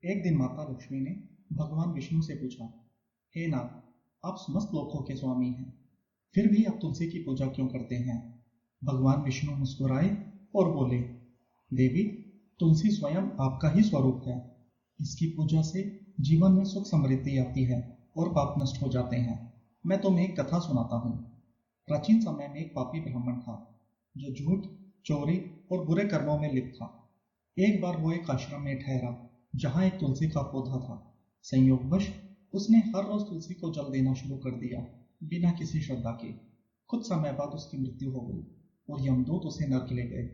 एक दिन माता लक्ष्मी ने भगवान विष्णु से पूछा, हे नाथ, आप समस्त लोकों के स्वामी हैं, फिर भी आप तुलसी की पूजा क्यों करते हैं? भगवान विष्णु मुस्कुराए और बोले, देवी, तुलसी स्वयं आपका ही स्वरूप है। इसकी पूजा से जीवन में सुख समृद्धि आती है और पाप नष्ट हो जाते हैं। मैं तुम्हें एक कथा सुनाता हूँ। प्राचीन समय में एक पापी ब्राह्मण था जो झूठ, चोरी और बुरे कर्मों में लिप्त था। एक बार वो एक आश्रम में ठहरा जहाँ एक तुलसी का पौधा था। संयोगवश उसने हर रोज तुलसी को जल देना शुरू कर दिया, बिना किसी श्रद्धा के। कुछ समय बाद उसकी मृत्यु हो गई और यमदूत उसे नरक ले गए।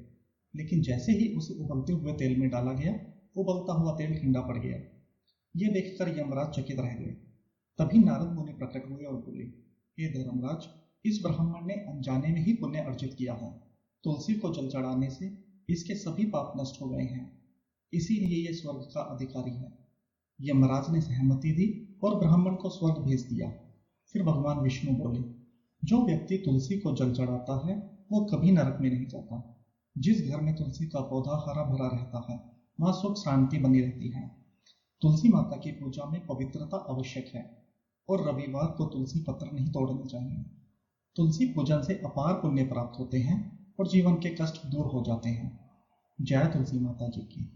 लेकिन जैसे ही उसे उबलते हुए तेल में डाला गया, उबलता हुआ तेल ठंडा पड़ गया। ये देखकर यमराज चकित रह गए। तभी नारद मुनि प्रकट हुए और बोले, हे धर्मराज, इस ब्राह्मण ने अनजाने में ही पुण्य अर्जित किया है। तुलसी को जल चढ़ाने से इसके सभी पाप नष्ट हो गए हैं, इसीलिए ये स्वर्ग का अधिकारी है। यमराज ने सहमति दी और ब्राह्मण को स्वर्ग भेज दिया। फिर भगवान विष्णु बोले, जो व्यक्ति तुलसी को जल चढ़ाता है वो कभी नरक में नहीं जाता। जिस घर में तुलसी का पौधा हरा भरा रहता है वहां सुख शांति बनी रहती है। तुलसी माता की पूजा में पवित्रता आवश्यक है और रविवार को तुलसी पत्र नहीं तोड़ने चाहिए। तुलसी पूजन से अपार पुण्य प्राप्त होते हैं और जीवन के कष्ट दूर हो जाते हैं। जय तुलसी माता जी की।